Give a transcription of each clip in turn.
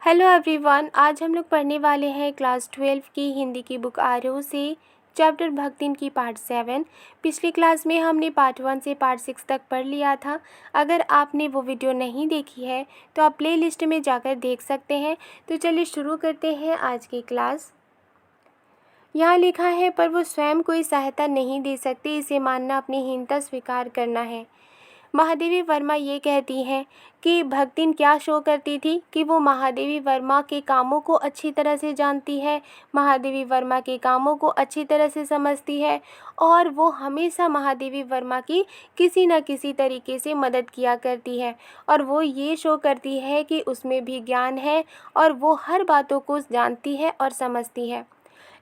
Hello everyone, आज हम लोग पढ़ने वाले हैं क्लास 12 की हिंदी की बुक आरोह से चैप्टर भक्तिन की पार्ट 7। पिछली क्लास में हमने पार्ट 1 से पार्ट 6 तक पढ़ लिया था। अगर आपने वो वीडियो नहीं देखी है तो आप प्ले लिस्ट में जाकर देख सकते हैं। तो चलिए शुरू करते हैं आज की क्लास। यहाँ लिखा है, पर वो स्वयं कोई सहायता नहीं दे सकती, इसे मानना अपनी हीनता स्वीकार करना है। महादेवी वर्मा ये कहती हैं कि भक्तिन क्या शो करती थी कि वो महादेवी वर्मा के कामों को अच्छी तरह से जानती है, महादेवी वर्मा के कामों को अच्छी तरह से समझती है और वो हमेशा महादेवी वर्मा की किसी न किसी तरीके से मदद किया करती है और वो ये शो करती है कि उसमें भी ज्ञान है और वो हर बातों को जानती है और समझती है,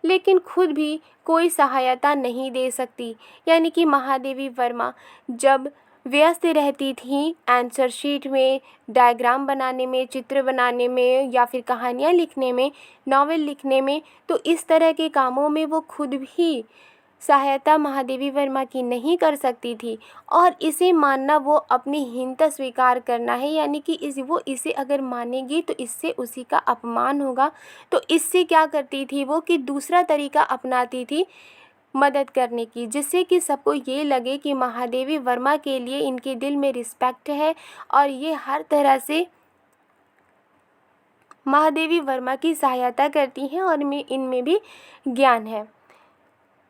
लेकिन खुद भी कोई सहायता नहीं दे सकती। यानी कि महादेवी वर्मा जब व्यस्त रहती थी आंसर शीट में, डायग्राम बनाने में, चित्र बनाने में या फिर कहानियाँ लिखने में, नॉवेल लिखने में, तो इस तरह के कामों में वो खुद भी सहायता महादेवी वर्मा की नहीं कर सकती थी और इसे मानना वो अपनी हीनता स्वीकार करना है। यानी कि वो इसे अगर मानेगी तो इससे उसी का अपमान होगा। तो इससे क्या करती थी वो कि दूसरा तरीका अपनाती थी मदद करने की, जिससे कि सबको ये लगे कि महादेवी वर्मा के लिए इनके दिल में रिस्पेक्ट है और ये हर तरह से महादेवी वर्मा की सहायता करती हैं और इनमें भी ज्ञान है।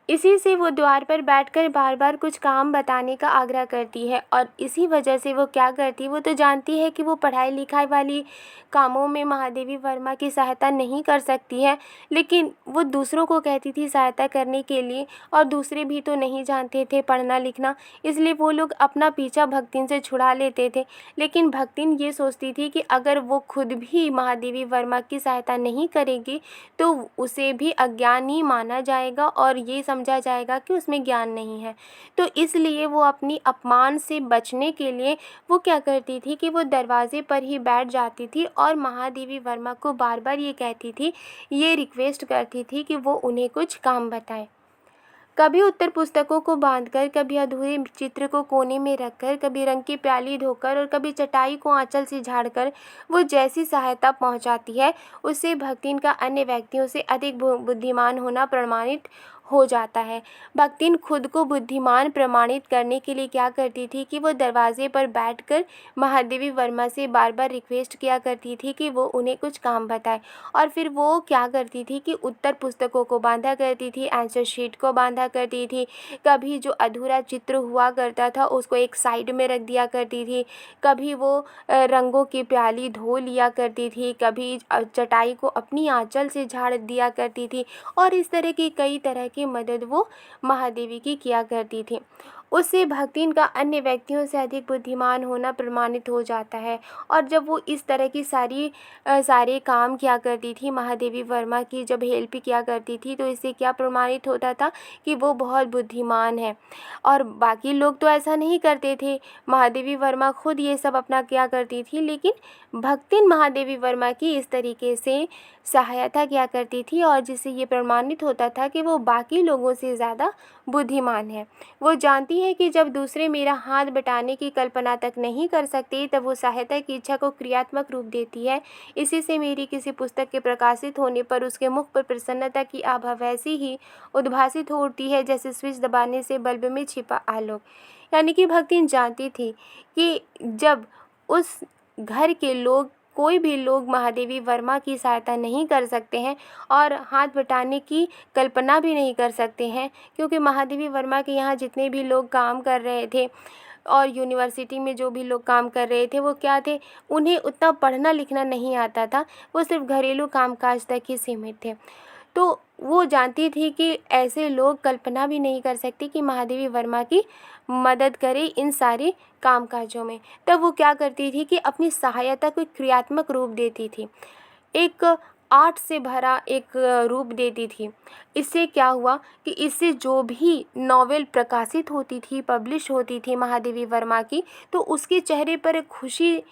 इसी से वो द्वार पर बैठकर बार बार कुछ काम बताने का आग्रह करती है और इसी वजह से वो क्या करती है, वो तो जानती है कि वो पढ़ाई लिखाई वाली कामों में महादेवी वर्मा की सहायता नहीं कर सकती है, लेकिन वो दूसरों को कहती थी सहायता करने के लिए और दूसरे भी तो नहीं जानते थे पढ़ना लिखना, इसलिए वो लोग अपना पीछा भक्तिन से छुड़ा लेते थे। लेकिन भक्तिन ये सोचती थी कि अगर वो खुद भी महादेवी वर्मा की सहायता नहीं करेगी तो उसे भी अज्ञानी माना जाएगा और ये समझा जाएगा कि उसमें ज्ञान नहीं है। तो इसलिए वो अपनी अपमान से बचने के लिए वो क्या करती थी कि वो दरवाजे पर ही बैठ जाती थी और महादेवी वर्मा को बार बार ये कहती थी, ये रिक्वेस्ट करती थी कि वो उन्हें कुछ काम बताए। कभी उत्तर पुस्तकों को बांधकर, कभी अधूरे चित्र को कोने में रखकर, कभी रंग की प्याली धोकर और कभी चटाई को आंचल से झाड़कर वो जैसी सहायता पहुंचाती है उससे भक्तिन का अन्य व्यक्तियों से अधिक बुद्धिमान होना प्रमाणित हो जाता है। भक्तिन खुद को बुद्धिमान प्रमाणित करने के लिए क्या करती थी कि वो दरवाजे पर बैठकर महादेवी वर्मा से बार बार रिक्वेस्ट किया करती थी कि वो उन्हें कुछ काम बताए और फिर वो क्या करती थी कि उत्तर पुस्तकों को बांधा करती थी, आंसर शीट को बांधा करती थी, कभी जो अधूरा चित्र हुआ करता था उसको एक साइड में रख दिया करती थी, कभी वो रंगों की प्याली धो लिया करती थी, कभी चटाई को अपनी आंचल से झाड़ दिया करती थी और इस तरह की कई तरह की मदद वो महादेवी की किया करती थी। उससे भक्तिन का अन्य व्यक्तियों से अधिक बुद्धिमान होना प्रमाणित हो जाता है और जब वो इस तरह की सारे काम किया करती थी, महादेवी वर्मा की जब हेल्प किया करती थी, तो इससे क्या प्रमाणित होता था कि वो बहुत बुद्धिमान है। और बाकी लोग तो ऐसा नहीं करते थे, महादेवी वर्मा खुद ये सब अपना किया करती थी, लेकिन भक्तिन महादेवी वर्मा की इस तरीके से सहायता किया करती थी और जिससे ये प्रमाणित होता था कि वो बाकी लोगों से ज़्यादा बुद्धिमान है। वो जानती है कि जब दूसरे मेरा हाथ बटाने की कल्पना तक नहीं कर सकते तब वो सहायता की इच्छा को क्रियात्मक रूप देती है। इसी से मेरी किसी पुस्तक के प्रकाशित होने पर उसके मुख पर प्रसन्नता की आभा वैसी ही उद्भासित होती है जैसे स्विच दबाने से बल्ब में छिपा आलोक। यानी कि भक्तिन जानती थी कि जब उस घर के लोग, कोई भी लोग महादेवी वर्मा की सहायता नहीं कर सकते हैं और हाथ बटाने की कल्पना भी नहीं कर सकते हैं, क्योंकि महादेवी वर्मा के यहाँ जितने भी लोग काम कर रहे थे और यूनिवर्सिटी में जो भी लोग काम कर रहे थे वो क्या थे, उन्हें उतना पढ़ना लिखना नहीं आता था, वो सिर्फ घरेलू कामकाज तक ही सीमित थे। तो वो जानती थी कि ऐसे लोग कल्पना भी नहीं कर सकते कि महादेवी वर्मा की मदद करे इन सारे कामकाजों में। तब वो क्या करती थी कि अपनी सहायता को क्रियात्मक रूप देती थी, एक आर्ट से भरा एक रूप देती थी। इससे क्या हुआ कि इससे जो भी नॉवेल प्रकाशित होती थी, पब्लिश होती थी महादेवी वर्मा की, तो उसके चेहरे पर एक खुशी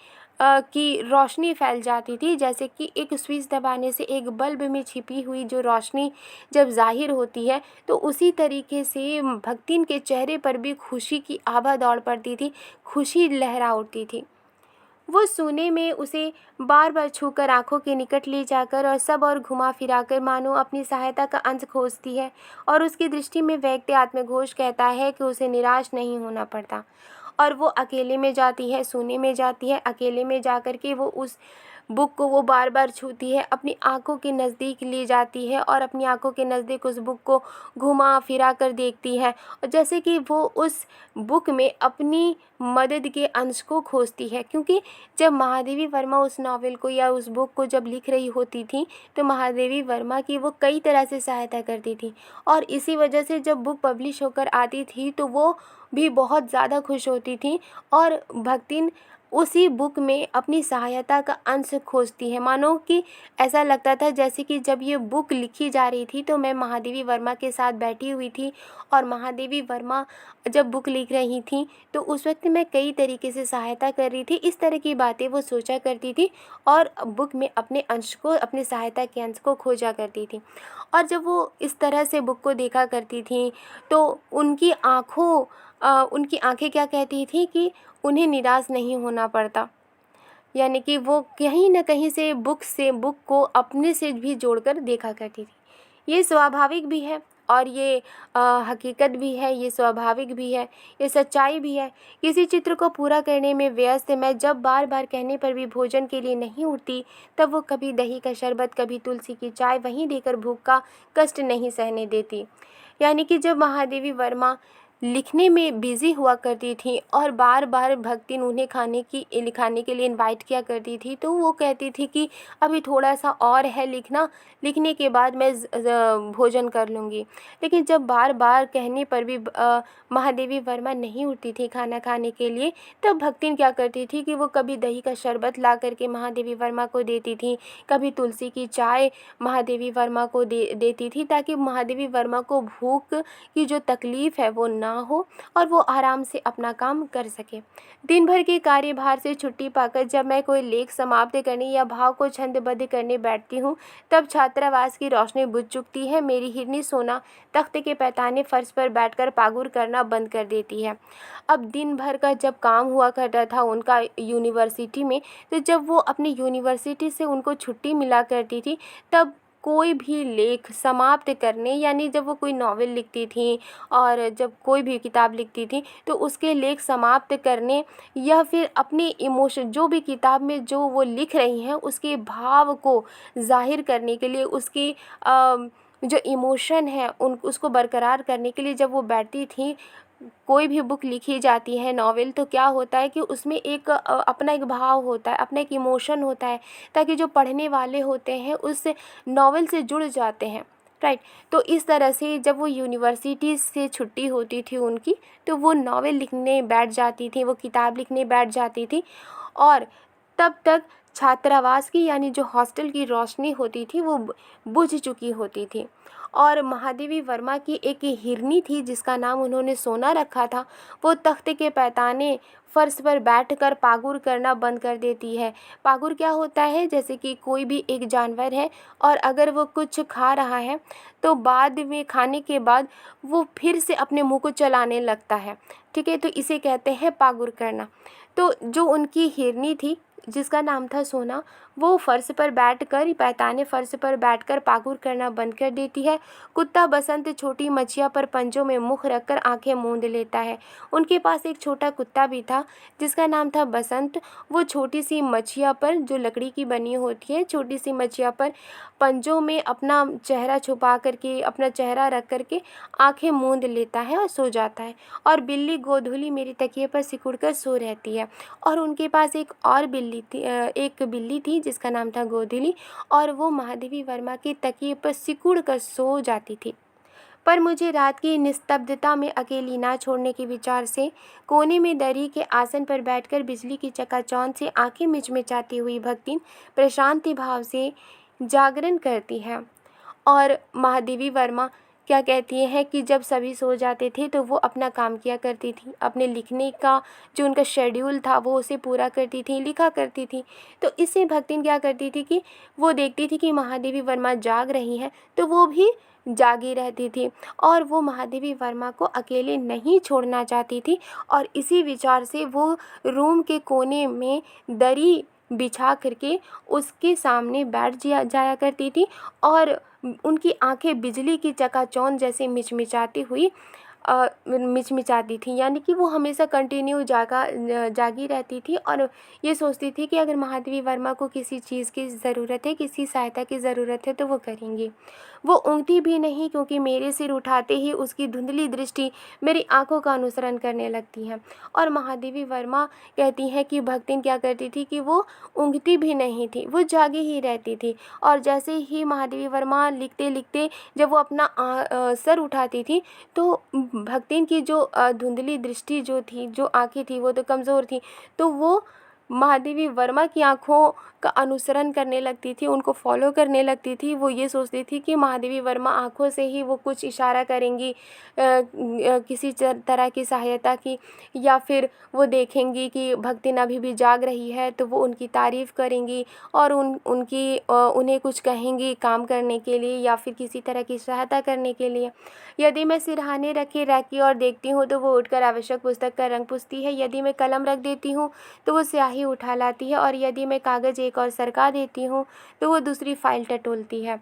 की रोशनी फैल जाती थी, जैसे कि एक स्विच दबाने से एक बल्ब में छिपी हुई जो रोशनी जब ज़ाहिर होती है, तो उसी तरीके से भक्तिन के चेहरे पर भी खुशी की आभा दौड़ पड़ती थी, खुशी लहरा उठती थी। वो सोने में उसे बार बार छूकर आंखों के निकट ले जाकर और सब और घुमा फिराकर मानो अपनी सहायता का अंश खोजती है। और उसकी दृष्टि में व्यक्ति आत्मघोष कहता है कि उसे निराश नहीं होना पड़ता। और वो अकेले में जाती है, सोने में जाती है, अकेले में जाकर के वो उस बुक को वो बार बार छूती है, अपनी आंखों के नज़दीक ले जाती है और अपनी आंखों के नज़दीक उस बुक को घुमा फिरा कर देखती है, और जैसे कि वो उस बुक में अपनी मदद के अंश को खोजती है। क्योंकि जब महादेवी वर्मा उस नॉवेल को या उस बुक को जब लिख रही होती थी, तो महादेवी वर्मा की वो कई तरह से सहायता करती थी, और इसी वजह से जब बुक पब्लिश होकर आती थी तो वो भी बहुत ज़्यादा खुश होती थी। और भक्तिन उसी बुक में अपनी सहायता का अंश खोजती है। मानो कि ऐसा लगता था जैसे कि जब ये बुक लिखी जा रही थी तो मैं महादेवी वर्मा के साथ बैठी हुई थी, और महादेवी वर्मा जब बुक लिख रही थी तो उस वक्त मैं कई तरीके से सहायता कर रही थी। इस तरह की बातें वो सोचा करती थी और बुक में अपने अंश को, अपनी सहायता के अंश को खोजा करती थी। और जब वो इस तरह से बुक को देखा करती थी तो उनकी आंखें क्या कहती थी कि उन्हें निराश नहीं होना पड़ता। यानी कि वो कहीं न कहीं से बुक को अपने से भी जोड़कर देखा करती थी। ये स्वाभाविक भी है और ये हकीकत भी है, ये स्वाभाविक भी है, ये सच्चाई भी है। किसी चित्र को पूरा करने में व्यस्त मैं जब बार बार कहने पर भी भोजन के लिए नहीं उठती, तब वो कभी दही का शरबत, कभी तुलसी की चाय वहीं देकर भूख का कष्ट नहीं सहने देती। यानी कि जब महादेवी वर्मा लिखने में बिज़ी हुआ करती थी और बार बार भक्तिन उन्हें लिखाने के लिए इनवाइट किया करती थी, तो वो कहती थी कि अभी थोड़ा सा और है लिखने के बाद मैं भोजन कर लूँगी। लेकिन जब बार बार कहने पर भी महादेवी वर्मा नहीं उठती थी खाना खाने के लिए, तब भक्तिन क्या करती थी कि वो कभी दही का शरबत ला करके महादेवी वर्मा को देती थी, कभी तुलसी की चाय महादेवी वर्मा को देती थी, ताकि महादेवी वर्मा को भूख की जो तकलीफ़ है वो ना हो और वो आराम से अपना काम कर सके। दिन भर के कार्यभार से छुट्टी पाकर जब मैं कोई लेख समाप्त करने या भाव को छंदबद्ध करने बैठती हूँ, तब छात्रावास की रोशनी बुझ चुकती है। मेरी हिरनी सोना तख्ते के पैताने फर्श पर बैठकर पागुर करना बंद कर देती है। अब दिन भर का जब काम हुआ करता था उनका यूनिवर्सिटी में, तो जब वो अपनी यूनिवर्सिटी से उनको छुट्टी मिला करती थी, तब कोई भी लेख समाप्त करने, यानी जब वो कोई नॉवेल लिखती थी और जब कोई भी किताब लिखती थी तो उसके लेख समाप्त करने या फिर अपने इमोशन, जो भी किताब में जो वो लिख रही हैं उसके भाव को ज़ाहिर करने के लिए, उसकी जो इमोशन है उसको बरकरार करने के लिए जब वो बैठती थी, कोई भी बुक लिखी जाती है नॉवेल, तो क्या होता है कि उसमें एक अपना एक भाव होता है, अपना एक इमोशन होता है, ताकि जो पढ़ने वाले होते हैं उस नॉवेल से जुड़ जाते हैं, राइट। तो इस तरह से जब वो यूनिवर्सिटी से छुट्टी होती थी उनकी, तो वो नॉवेल लिखने बैठ जाती थी, वो किताब लिखने बैठ जाती थी, और तब तक छात्रावास की, यानी जो हॉस्टल की रोशनी होती थी वो बुझ चुकी होती थी। और महादेवी वर्मा की एक हिरनी थी जिसका नाम उन्होंने सोना रखा था, वो तख्ते के पैताने फर्श पर बैठकर पागुर करना बंद कर देती है। पागुर क्या होता है? जैसे कि कोई भी एक जानवर है और अगर वो कुछ खा रहा है तो बाद में, खाने के बाद वो फिर से अपने मुंह को चलाने लगता है, ठीक है, तो इसे कहते हैं पागुर करना। तो जो उनकी हिरनी थी जिसका नाम था सोना, वो फर्श पर बैठकर, पैताने फर्श पर बैठकर पागुर करना बंद कर देती है। कुत्ता बसंत छोटी मछिया पर पंजों में मुख रखकर आंखें मूंद लेता है। उनके पास एक छोटा कुत्ता भी था जिसका नाम था बसंत। वो छोटी सी मछिया पर, जो लकड़ी की बनी होती है, छोटी सी मछिया पर पंजों में अपना चेहरा छुपा करके, अपना चेहरा रख करके आंखें मूंद लेता है और सो जाता है। और बिल्ली गोधूली मेरी तकिए पर सिकुड़कर सो रहती है। और उनके पास एक बिल्ली थी जिसका नाम था गोधूली, और वो महादेवी वर्मा के तकिए पर सिकुड़ कर सो जाती थी। पर मुझे रात की निस्तब्धता में अकेली ना छोड़ने के विचार से कोने में दरी के आसन पर बैठकर बिजली की चकाचौंध से आंखें मिचमिचाती हुई भक्तिन प्रशांति भाव से जागरण करती है। और महादेवी वर्मा क्या कहती हैं कि जब सभी सो जाते थे तो वो अपना काम किया करती थी, अपने लिखने का जो उनका शेड्यूल था वो उसे पूरा करती थी, लिखा करती थी। तो इससे भक्तिन क्या करती थी कि वो देखती थी कि महादेवी वर्मा जाग रही हैं तो वो भी जागी रहती थी और वो महादेवी वर्मा को अकेले नहीं छोड़ना चाहती थी और इसी विचार से वो रूम के कोने में दरी बिछा करके उसके सामने बैठ जाया करती थी और उनकी आंखें बिजली की चकाचौंध जैसे मिचमिचाती हुई मिचमिचाती थी, यानी कि वो हमेशा कंटिन्यू जागी रहती थी और ये सोचती थी कि अगर महादेवी वर्मा को किसी चीज़ की ज़रूरत है, किसी सहायता की ज़रूरत है तो वो करेंगी। वो ऊँघती भी नहीं क्योंकि मेरे सिर उठाते ही उसकी धुंधली दृष्टि मेरी आंखों का अनुसरण करने लगती है। और महादेवी वर्मा कहती हैं कि भक्तिन क्या करती थी कि वो ऊँघती भी नहीं थी, वो जागी ही रहती थी और जैसे ही महादेवी वर्मा लिखते-लिखते जब वो अपना सर उठाती थी तो भक्तिन की जो धुंधली दृष्टि जो थी, जो आँखें थी वो तो कमज़ोर थी, तो वो महादेवी वर्मा की आँखों का अनुसरण करने लगती थी, उनको फॉलो करने लगती थी। वो ये सोचती थी कि महादेवी वर्मा आँखों से ही वो कुछ इशारा करेंगी किसी तरह की सहायता की, या फिर वो देखेंगी कि भक्तिन अभी भी जाग रही है तो वो उनकी तारीफ़ करेंगी और उन्हें कुछ कहेंगी काम करने के लिए या फिर किसी तरह की सहायता करने के लिए। यदि मैं सिरहाने रखे रैक की ओर देखती हूँ तो वो उठकर आवश्यक पुस्तक का रंग पूछती है, यदि मैं कलम रख देती हूँ तो वो स्याही उठा लाती है और यदि मैं कागज़ एक और सरका देती हूँ तो वो दूसरी फाइल टटोलती है।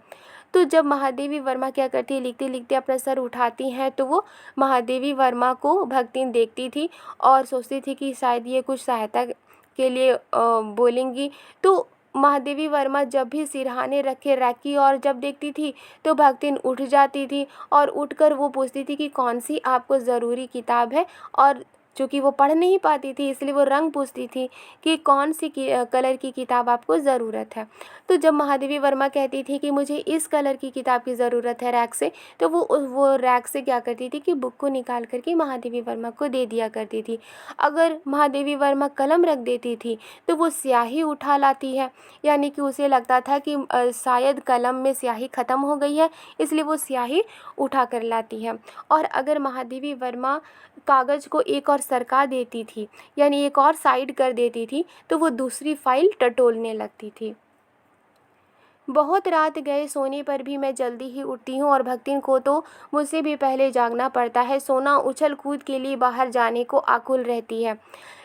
तो जब महादेवी वर्मा क्या करती है, लिखते-लिखते अपना सर उठाती हैं तो वो महादेवी वर्मा को भक्तिन देखती थी और सोचती थी कि शायद ये कुछ सहायता के लिए बोलेंगी। तो महादेवी वर्मा जब भी सिरहाने रखे रैक की ओर जब देखती थी तो भक्तिन उठ जाती थी और उठकर वो पूछती थी कि कौन सी आपको ज़रूरी किताब है, और चूँकि वो पढ़ नहीं पाती थी इसलिए वो रंग पूछती थी कि कौन सी कलर की किताब आपको ज़रूरत है। तो जब महादेवी वर्मा कहती थी कि मुझे इस कलर की किताब की ज़रूरत है रैक से, तो वो रैक से क्या करती थी कि बुक को निकाल कर के महादेवी वर्मा को दे दिया करती थी। अगर महादेवी वर्मा कलम रख देती थी तो वो स्याही उठा लाती है, यानी कि उसे लगता था कि शायद कलम में स्याही ख़त्म हो गई है इसलिए वो स्याही उठा कर लाती है। और अगर महादेवी वर्मा कागज़ को एक और सरका देती थी, यानी एक और साइड कर देती थी, तो वो दूसरी फाइल टटोलने लगती थी। बहुत रात गए सोने पर भी मैं जल्दी ही उठती हूँ और भक्तिन को तो मुझसे भी पहले जागना पड़ता है। सोना उछल कूद के लिए बाहर जाने को आकुल रहती है,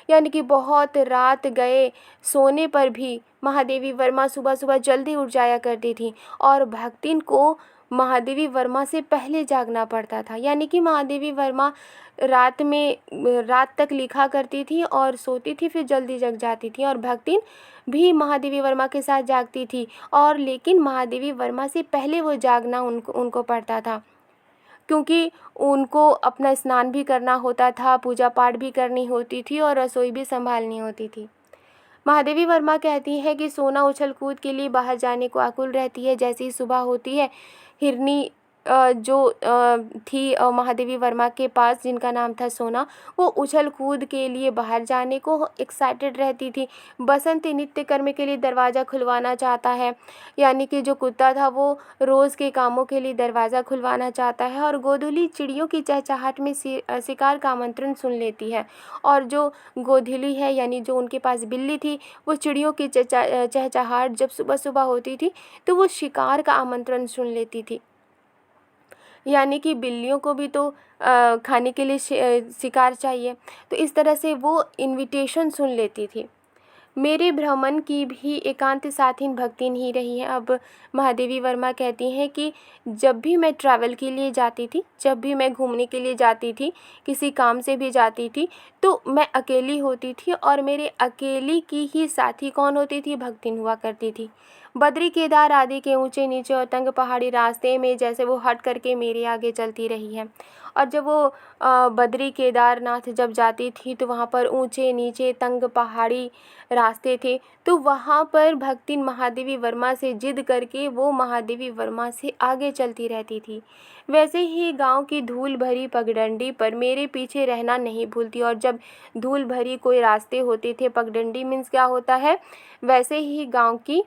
यानी कि बहुत रात गए सोने पर भी महादेवी वर्मा सुबह-सुबह जल्दी उठ जाया करती थी और भक्तिन को महादेवी वर्मा से पहले जागना पड़ता था। यानी कि महादेवी वर्मा रात तक लिखा करती थी और सोती थी, फिर जल्दी जग जाती थी और भक्तिन भी महादेवी वर्मा के साथ जागती थी, और लेकिन महादेवी वर्मा से पहले वो जागना उनको पड़ता था क्योंकि उनको अपना स्नान भी करना होता था, पूजा पाठ भी करनी होती थी और रसोई भी संभालनी होती थी। महादेवी वर्मा कहती हैं कि सोना उछल कूद के लिए बाहर जाने को आकुल रहती है। जैसे ही सुबह होती है, हिरनी थी महादेवी वर्मा के पास, जिनका नाम था सोना, वो उछल कूद के लिए बाहर जाने को एक्साइटेड रहती थी। बसंत नृत्य करने के लिए दरवाज़ा खुलवाना चाहता है, यानी कि जो कुत्ता था वो रोज़ के कामों के लिए दरवाज़ा खुलवाना चाहता है और गोधूली चिड़ियों की चहचहाहट में शिकार का आमंत्रण सुन लेती है, और जो गोधूली है यानी जो उनके पास बिल्ली थी, वो चिड़ियों की चहचहाहट जब सुबह-सुबह होती थी तो वो शिकार का आमंत्रण सुन लेती थी। यानी कि बिल्लियों को भी तो खाने के लिए शिकार चाहिए, तो इस तरह से वो इन्विटेशन सुन लेती थी। मेरे भ्रमण की भी एकांत साथिन भक्तिन ही रही है। अब महादेवी वर्मा कहती हैं कि जब भी मैं ट्रैवल के लिए जाती थी, जब भी मैं घूमने के लिए जाती थी, किसी काम से भी जाती थी, तो मैं अकेली होती थी और मेरे अकेली की ही साथी कौन होती थी? भक्तिन हुआ करती थी। बद्री केदार आदि के ऊंचे नीचे और तंग पहाड़ी रास्ते में जैसे वो हट करके मेरे आगे चलती रही है। और जब वो बद्री केदारनाथ जब जाती थी तो वहाँ पर ऊंचे नीचे तंग पहाड़ी रास्ते थे, तो वहाँ पर भक्तिन महादेवी वर्मा से जिद करके वो महादेवी वर्मा से आगे चलती रहती थी। वैसे ही गांव की धूल भरी पगडंडी पर मेरे पीछे रहना नहीं भूलती, और जब धूल भरी कोई रास्ते होते थे, पगडंडी मीन्स क्या होता है, वैसे ही गांव की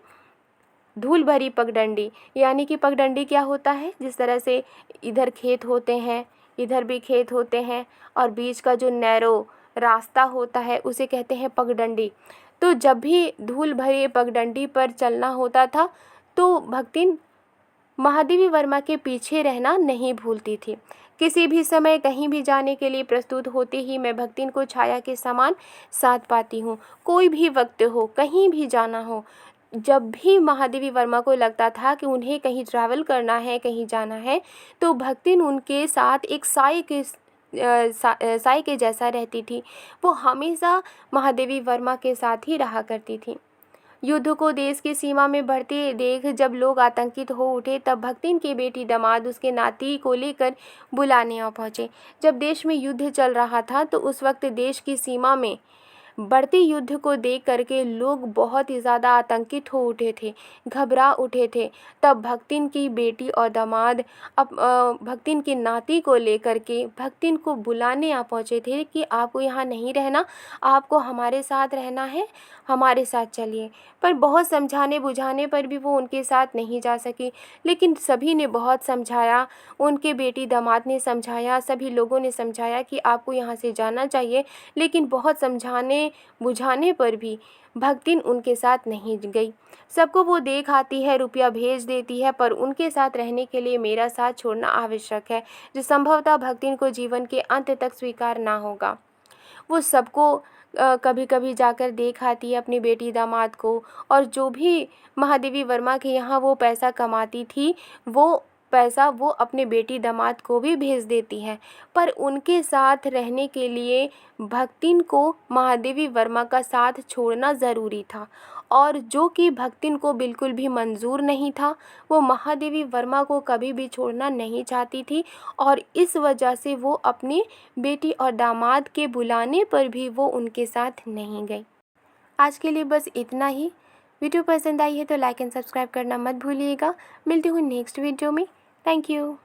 धूल भरी पगडंडी, यानी कि पगडंडी क्या होता है, जिस तरह से इधर खेत होते हैं, इधर भी खेत होते हैं और बीच का जो नैरो रास्ता होता है उसे कहते हैं पगडंडी। तो जब भी धूल भरी पगडंडी पर चलना होता था तो भक्तिन महादेवी वर्मा के पीछे रहना नहीं भूलती थी। किसी भी समय कहीं भी जाने के लिए प्रस्तुत होते ही मैं भक्तिन को छाया के समान साथ पाती हूँ। कोई भी वक्त हो, कहीं भी जाना हो, जब भी महादेवी वर्मा को लगता था कि उन्हें कहीं ट्रैवल करना है, कहीं जाना है, तो भक्तिन उनके साथ एक साई के जैसा रहती थी। वो हमेशा महादेवी वर्मा के साथ ही रहा करती थी। युद्ध को देश की सीमा में बढ़ते देख जब लोग आतंकित हो उठे, तब भक्तिन की बेटी दामाद उसके नाती को लेकर बुलाने आ पहुँचे। जब देश में युद्ध चल रहा था तो उस वक्त देश की सीमा में बढ़ते युद्ध को देख करके लोग बहुत ही ज़्यादा आतंकित हो उठे थे, घबरा उठे थे। तब भक्तिन की बेटी और दामाद भक्तिन की नाती को लेकर के भक्तिन को बुलाने आ पहुँचे थे कि आपको यहाँ नहीं रहना, आपको हमारे साथ रहना है, हमारे साथ चलिए। पर बहुत समझाने बुझाने पर भी वो उनके साथ नहीं जा सकी। लेकिन सभी ने बहुत समझाया, उनके बेटी दामाद ने समझाया, सभी लोगों ने समझाया कि आपको यहाँ से जाना चाहिए। लेकिन बहुत समझाने बुझाने पर भी भक्तिन उनके साथ नहीं गई। सबको वो देख आती है, रुपया भेज देती है, पर उनके साथ रहने के लिए मेरा साथ छोड़ना आवश्यक है, जो संभवतः भक्तिन को जीवन के अंत तक स्वीकार ना होगा। वो सबको कभी कभी जाकर देख आती है अपनी बेटी दामाद को, और जो भी महादेवी वर्मा के यहाँ वो पैसा कमाती थी, वो पैसा वो अपने बेटी दामाद को भी भेज देती है। पर उनके साथ रहने के लिए भक्तिन को महादेवी वर्मा का साथ छोड़ना ज़रूरी था, और जो कि भक्तिन को बिल्कुल भी मंजूर नहीं था। वो महादेवी वर्मा को कभी भी छोड़ना नहीं चाहती थी, और इस वजह से वो अपनी बेटी और दामाद के बुलाने पर भी वो उनके साथ नहीं गई। आज के लिए बस इतना ही। वीडियो पसंद आई है तो लाइक एंड सब्सक्राइब करना मत भूलिएगा। मिलती हूँ नेक्स्ट वीडियो में। Thank you.